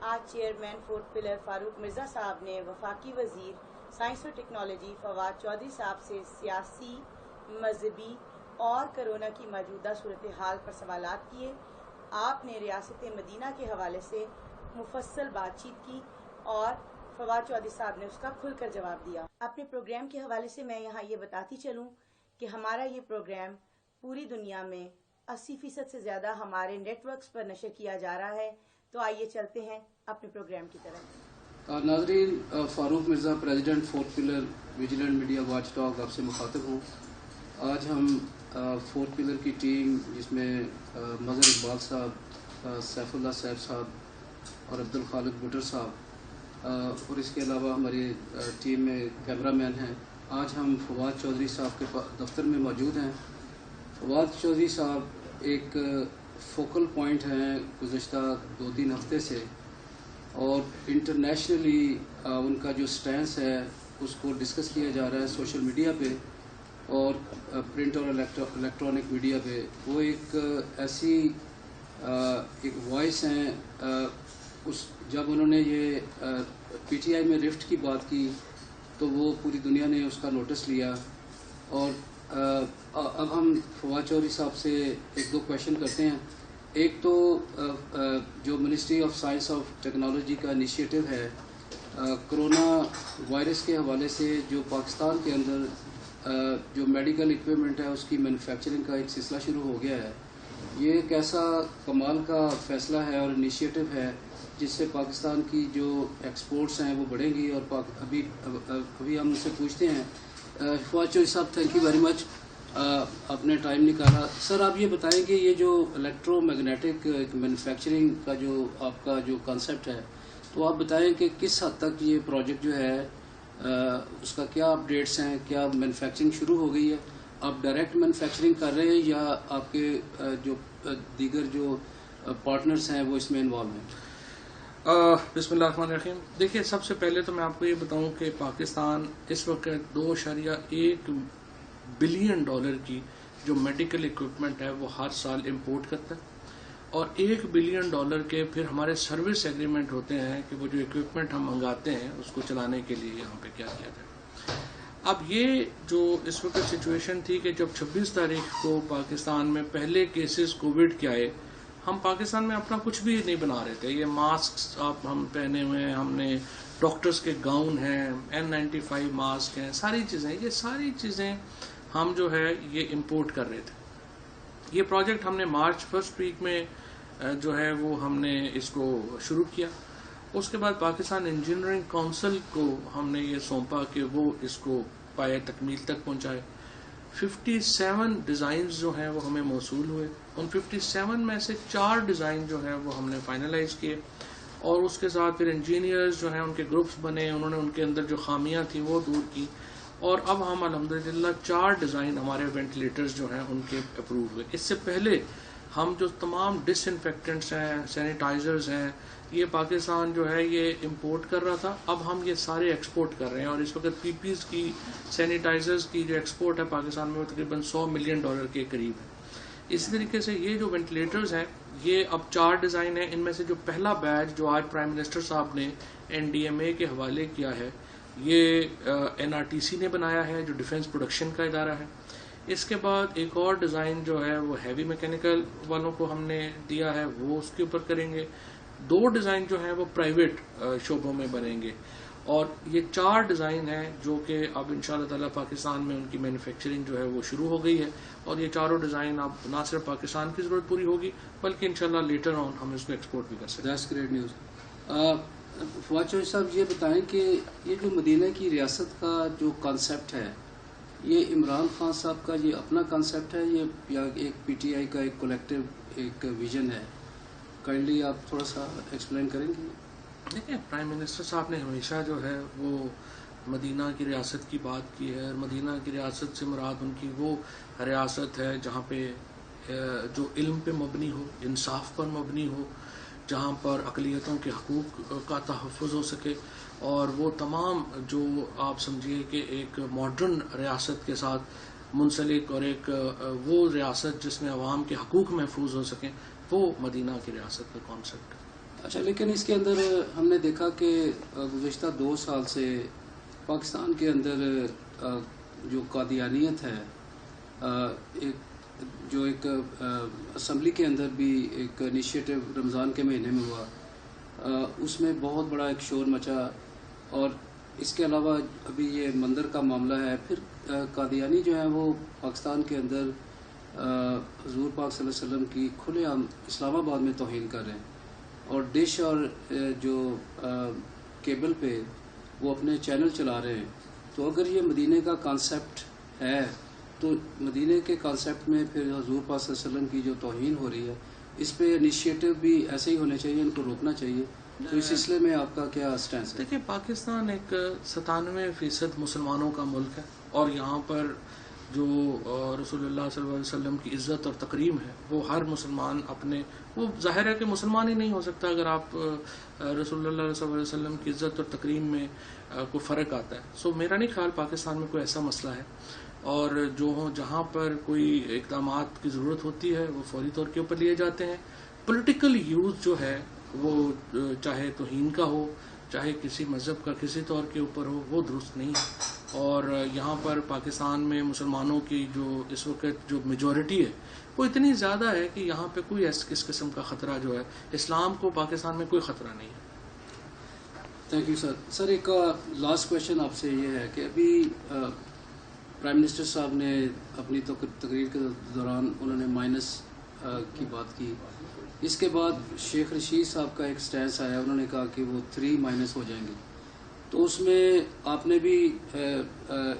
آج chairman fourth pillar فاروق مرزا صاحب نے وفاقی وزیر سائنس و ٹیکنالوجی فواد چودھری صاحب سے سیاسی، مذہبی اور کرونا کی موجودہ صورتحال پر سوالات کیے۔ آپ نے ریاست مدینہ کے حوالے سے مفصل بات چیت کی اور فواد چودھری صاحب نے اس کا کھل کر جواب دیا۔ اپنے پروگرام کے حوالے سے میں یہاں یہ بتاتی چلوں کہ ہمارا یہ پروگرام پوری دنیا میں 80% سے زیادہ ہمارے نیٹ ورکس پر نشر کیا جا رہا ہے۔ تو آئیے چلتے ہیں اپنے پروگرام کی طرف۔ ناظرین، Farooq Mirza, president fourth pillar vigilant media watchdog آپ سے مخاطب ہوں۔ آج ہم فورتھ پلر کی ٹیم، جس میں مظہر اقبال صاحب، سیف اللہ سیف صاحب اور عبدالخالق بٹر صاحب، اور اس کے علاوہ ہماری ٹیم میں کیمرہ مین ہیں، آج ہم فواد چودھری صاحب کے دفتر میں موجود ہیں۔ فواد چودھری صاحب ایک فوکل پوائنٹ ہیں گزشتہ 2-3 ہفتے سے، اور انٹرنیشنلی ان کا جو سٹینس ہے اس کو ڈسکس کیا جا رہا ہے سوشل میڈیا پہ اور پرنٹ اور الیکٹرانک میڈیا پہ۔ وہ ایک ایسی ایک وائس ہیں، جب انہوں نے یہ پی ٹی آئی میں رفٹ کی بات کی تو وہ پوری دنیا نے اس کا نوٹس لیا۔ اور اب ہم فواد چودھری صاحب سے 1-2 کویشچن کرتے ہیں۔ ایک تو جو ministry of science of technology کا انیشیٹو ہے، کرونا وائرس کے حوالے سے جو پاکستان کے اندر جو میڈیکل اکوپمنٹ ہے اس کی مینوفیکچرنگ کا ایک سلسلہ شروع ہو گیا ہے، یہ ایک ایسا کمال کا فیصلہ ہے اور انیشیٹو ہے جس سے پاکستان کی جو ایکسپورٹس ہیں وہ بڑھیں گی۔ اور ابھی ہم ان سے پوچھتے ہیں۔ فواد چودھری صاحب، تھینک یو ویری مچ، آپ نے ٹائم نکالا۔ سر، آپ یہ بتائیں کہ یہ جو الیکٹرو میگنیٹک مینوفیکچرنگ کا جو آپ کا جو کانسیپٹ ہے، تو آپ بتائیں کہ کس حد تک یہ پروجیکٹ جو ہے اس کا کیا اپڈیٹس ہیں، کیا مینوفیکچرنگ شروع ہو گئی ہے؟ آپ ڈائریکٹ مینوفیکچرنگ کر رہے ہیں یا آپ کے جو دیگر جو پارٹنرز ہیں وہ اس میں انوالو ہیں؟ بسم اللہ الرحمن الرحیم۔ دیکھیے، سب سے پہلے تو میں آپ کو یہ بتاؤں کہ پاکستان اس وقت $2.1 بلین کی جو میڈیکل اکوپمنٹ ہے وہ ہر سال امپورٹ کرتا ہے، اور $1 بلین کے پھر ہمارے سروس ایگریمنٹ ہوتے ہیں کہ وہ جو اکوپمنٹ ہم منگاتے ہیں اس کو چلانے کے لیے یہاں پہ کیا کیا جائے۔ اب یہ جو اس وقت سچویشن تھی کہ جب 26 تاریخ کو پاکستان میں پہلے کیسز کووڈ کے آئے، ہم پاکستان میں اپنا کچھ بھی نہیں بنا رہے تھے۔ یہ ماسکس آپ ہم پہنے ہوئے ہیں، ہم نے ڈاکٹرز کے گاؤن ہیں، N95 ماسک ہیں، ساری چیزیں، یہ ساری چیزیں ہم جو ہے یہ امپورٹ کر رہے تھے۔ یہ پروجیکٹ ہم نے مارچ فرسٹ ویک میں جو ہے وہ ہم نے اس کو شروع کیا۔ اس کے بعد پاکستان انجینئرنگ کونسل کو ہم نے یہ سونپا کہ وہ اس کو پائے تکمیل تک پہنچائے۔ 57 ڈیزائنز جو ہیں وہ ہمیں موصول ہوئے۔ ان 57 میں سے 4 ڈیزائن جو ہیں وہ ہم نے فائنلائز کیے، اور اس کے ساتھ پھر انجینئرز جو ہیں ان کے گروپس بنے، انہوں نے ان کے اندر جو خامیاں تھیں وہ دور کی، اور اب ہم الحمدللہ 4 ڈیزائن ہمارے وینٹیلیٹرز جو ہیں ان کے اپروو ہوئے۔ اس سے پہلے ہم جو تمام ڈس انفیکٹنٹس ہیں، سینیٹائزرز ہیں، یہ پاکستان جو ہے یہ امپورٹ کر رہا تھا، اب ہم یہ سارے ایکسپورٹ کر رہے ہیں، اور اس وقت پی پیز کی، سینیٹائزرز کی جو ایکسپورٹ ہے پاکستان میں وہ تقریباً $100 ملین کے قریب ہے۔ اسی طریقے سے یہ جو وینٹیلیٹرز ہیں یہ اب 4 ڈیزائن ہیں۔ ان میں سے جو پہلا بیچ جو آج پرائم منسٹر صاحب نے NDMA کے حوالے کیا ہے، یہ NRTC نے بنایا ہے جو ڈیفنس پروڈکشن کا ادارہ ہے۔ اس کے بعد ایک اور ڈیزائن جو ہے وہ ہیوی میکینیکل والوں کو ہم نے دیا ہے، وہ اس کے اوپر کریں گے۔ 2 ڈیزائن جو ہیں وہ پرائیویٹ شعبوں میں بنیں گے، اور یہ 4 ڈیزائن ہیں جو کہ اب انشاءاللہ تعالی پاکستان میں ان کی مینوفیکچرنگ جو ہے وہ شروع ہو گئی ہے، اور یہ چاروں ڈیزائن اب نہ صرف پاکستان کی ضرورت پوری ہوگی بلکہ انشاءاللہ لیٹر آن ہم اس کو ایکسپورٹ بھی کر سکتے ہیں۔ That's great news. Fawad Chaudhry صاحب، یہ بتائیں کہ یہ جو مدینہ کی ریاست کا جو کانسیپٹ ہے، یہ عمران خان صاحب کا یہ اپنا کانسیپٹ ہے یا ایک پی ٹی آئی کا ایک کولیکٹیو ایک ویژن ہے؟ کائنڈلی آپ تھوڑا سا ایکسپلین کریں گے؟ دیکھیں، پرائم منسٹر صاحب نے ہمیشہ جو ہے وہ مدینہ کی ریاست کی بات کی ہے، اور مدینہ کی ریاست سے مراد ان کی وہ ریاست ہے جہاں پہ جو علم پہ مبنی ہو، انصاف پر مبنی ہو، جہاں پر اقلیتوں کے حقوق کا تحفظ ہو سکے، اور وہ تمام جو آپ سمجھیے کہ ایک ماڈرن ریاست کے ساتھ منسلک، اور ایک وہ ریاست جس میں عوام کے حقوق محفوظ ہو سکیں، وہ مدینہ کی ریاست کا کانسیپٹ ہے۔ اچھا، لیکن اس کے اندر ہم نے دیکھا کہ گزشتہ 2 سال سے پاکستان کے اندر جو قادیانیت ہے، ایک اسمبلی کے اندر بھی ایک انیشیٹو رمضان کے مہینے میں ہوا، اس میں بہت بڑا ایک شور مچا، اور اس کے علاوہ ابھی یہ مندر کا معاملہ ہے. پھر قادیانی جو ہیں وہ پاکستان کے اندر حضور پاک صلی اللہ علیہ وسلم کی کھلے عام اسلام آباد میں توہین کر رہے ہیں، اور ڈش اور جو کیبل پہ وہ اپنے چینل چلا رہے ہیں. تو اگر یہ مدینہ کا کانسیپٹ ہے تو مدینہ کے کانسیپٹ میں پھر حضور پاک صلی اللہ علیہ وسلم کی جو توہین ہو رہی ہے اس پہ انیشیٹو بھی ایسے ہی ہونے چاہیے، ان کو روکنا چاہیے. تو اس سلسلے میں آپ کا کیا سٹینس ہے؟ دیکھیے، پاکستان ایک 97% مسلمانوں کا ملک ہے، اور یہاں پر جو رسول اللہ صلی اللہ علیہ وسلم کی عزت اور تکریم ہے وہ ہر مسلمان اپنے، وہ ظاہر ہے کہ مسلمان ہی نہیں ہو سکتا اگر آپ رسول اللہ صلی اللہ علیہ وسلم کی عزت اور تکریم میں کوئی فرق آتا ہے. سو میرا نہیں خیال پاکستان میں کوئی ایسا مسئلہ ہے، اور جہاں پر کوئی اقدامات کی ضرورت ہوتی ہے وہ فوری طور کے اوپر لیے جاتے ہیں. پولیٹیکل یوز جو ہے وہ چاہے توہین کا ہو، چاہے کسی مذہب کا کسی طور کے اوپر ہو، وہ درست نہیں ہے. اور یہاں پر پاکستان میں مسلمانوں کی جو اس وقت جو میجورٹی ہے وہ اتنی زیادہ ہے کہ یہاں پہ کوئی اس قسم کا خطرہ جو ہے اسلام کو پاکستان میں کوئی خطرہ نہیں ہے. Thank you sir. سر ایک لاسٹ کویشچن آپ سے یہ ہے کہ ابھی پرائم منسٹر صاحب نے اپنی تقریر کے دوران انہوں نے مائنس کی بات کی. اس کے بعد شیخ رشید صاحب کا ایک سٹینس آیا، انہوں نے کہا کہ وہ 3 مائنس ہو جائیں گے. تو اس میں آپ نے بھی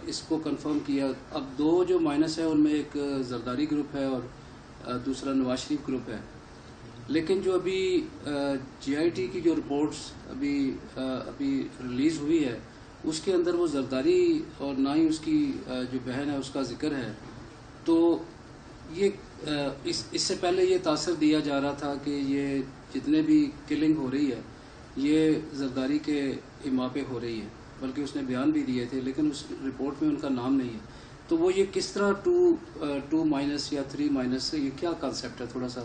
اس کو کنفرم کیا. اب 2 جو مائنس ہے ان میں ایک زرداری گروپ ہے اور دوسرا نواز شریف گروپ ہے. لیکن جو ابھی جی آئی ٹی کی جو رپورٹس ابھی ریلیز ہوئی ہے اس کے اندر وہ زرداری اور نہ ہی اس کی جو بہن ہے اس کا ذکر ہے. تو یہ اس سے پہلے یہ تاثر دیا جا رہا تھا کہ یہ جتنے بھی کلنگ ہو رہی ہے یہ زرداری کے اما پہ ہو رہی ہے، بلکہ اس نے بیان بھی دیے تھے لیکن اس رپورٹ میں ان کا نام نہیں ہے. تو وہ یہ کس طرح 2 مائنس یا 3 مائنس، یہ کیا کانسیپٹ ہے؟ تھوڑا سا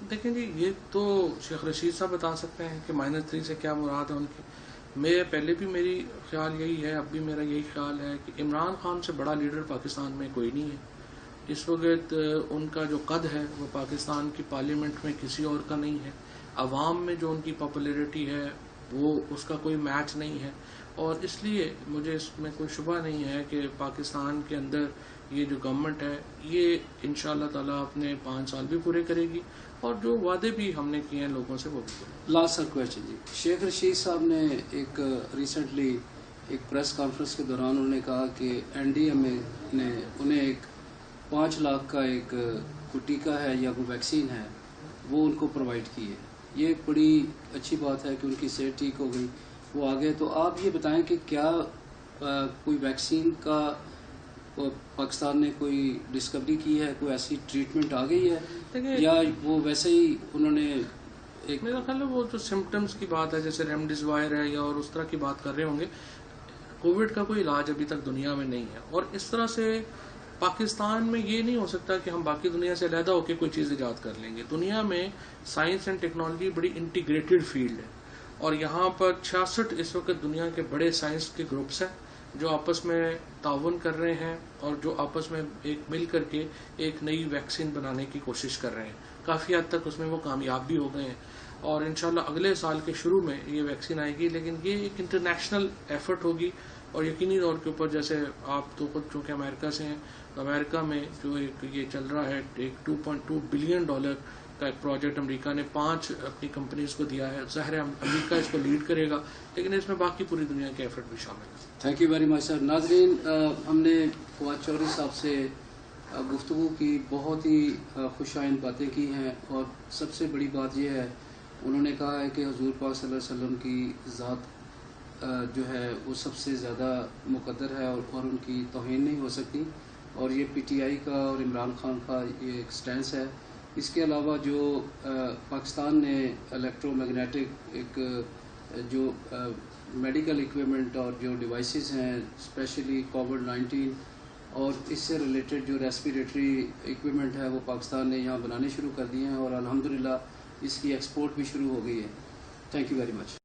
دیکھیں جی، یہ تو شیخ رشید صاحب بتا سکتے ہیں کہ -3 سے کیا مراد ہے ان کی. میں پہلے بھی میری خیال یہی ہے، اب بھی میرا یہی خیال ہے کہ عمران خان سے بڑا لیڈر پاکستان میں کوئی نہیں ہے. اس وقت ان کا جو قد ہے وہ پاکستان کی پارلیمنٹ میں کسی اور کا نہیں ہے. عوام میں جو ان کی پاپولیرٹی ہے وہ اس کا کوئی میچ نہیں ہے. اور اس لیے مجھے اس میں کوئی شبہ نہیں ہے کہ پاکستان کے اندر یہ جو گورنمنٹ ہے یہ انشاءاللہ تعالیٰ اپنے 5 سال بھی پورے کرے گی، اور جو وعدے بھی ہم نے کیے ہیں لوگوں سے وہ بھی کرے گی. لاسٹ سر کویشچن جی، شیخ رشید صاحب نے ایک ریسنٹلی ایک پریس کانفرنس کے دوران انہوں نے کہا کہ این ڈی ایم اے نے انہیں ایک 5 لاکھ کا ایک کوئی ٹیکہ ہے یا کوئی ویکسین ہے وہ ان کو پرووائڈ کی ہے. یہ ایک بڑی اچھی بات ہے کہ ان کی صحت ٹھیک ہو گئی، وہ آگے. تو آپ یہ بتائیں کہ کیا کوئی ویکسین کا پاکستان نے کوئی ڈسکوری کی ہے، کوئی ایسی ٹریٹمنٹ آ گئی ہے، یا وہ ویسے ہی انہوں نے ایک؟ میرا خیال ہے وہ جو سمپٹمز کی بات ہے جیسے ریمڈیسیوائر ہے یا اور اس طرح کی بات کر رہے ہوں گے، کووڈ کا کوئی علاج ابھی تک دنیا میں نہیں ہے. اور اس طرح سے پاکستان میں یہ نہیں ہو سکتا کہ ہم باقی دنیا سے علیحدہ ہو کے کوئی چیز ایجاد کر لیں گے. دنیا میں سائنس اینڈ ٹیکنالوجی بڑی انٹیگریٹڈ فیلڈ ہے، اور یہاں پر 66 اس وقت دنیا کے بڑے سائنس کے گروپس ہیں جو آپس میں تعاون کر رہے ہیں اور جو آپس میں ایک مل کر کے ایک نئی ویکسین بنانے کی کوشش کر رہے ہیں. کافی حد تک اس میں وہ کامیاب بھی ہو گئے ہیں، اور انشاءاللہ اگلے سال کے شروع میں یہ ویکسین آئے گی. لیکن یہ ایک انٹرنیشنل ایفرٹ ہوگی، اور یقینی طور کے اوپر جیسے آپ تو خود چونکہ امریکہ سے ہیں، امریکہ میں جو ایک یہ چل رہا ہے ایک $2.2 بلین کا ایک پروجیکٹ امریکہ نے 5 اپنی کمپنیز کو دیا ہے. ظاہر ہے امریکہ اس کو لیڈ کرے گا، لیکن اس میں باقی پوری دنیا کے ایفرٹ بھی شامل ہے. تھینک یو ویری مچ سر. ناظرین، ہم نے فواد چودھری صاحب سے گفتگو کی، بہت ہی خوشائند باتیں کی ہیں، اور سب سے بڑی بات یہ ہے انہوں نے کہا ہے کہ حضور پاک صلی اللہ علیہ وسلم کی ذات جو ہے وہ سب سے زیادہ مقدر ہے، اور ان کی توہین نہیں ہو سکتی. اور یہ پی ٹی آئی کا اور عمران خان کا یہ ایک سٹینس ہے. اس کے علاوہ جو پاکستان نے الیکٹرو میگنیٹک ایک جو میڈیکل اکوپمنٹ اور جو ڈیوائسز ہیں اسپیشلی کووڈ-19 اور اس سے ریلیٹڈ جو ریسپیریٹری اکوپمنٹ ہے وہ پاکستان نے یہاں بنانے شروع کر دیے ہیں، اور الحمدللہ اس کی ایکسپورٹ بھی شروع ہو گئی ہے. Thank you very much.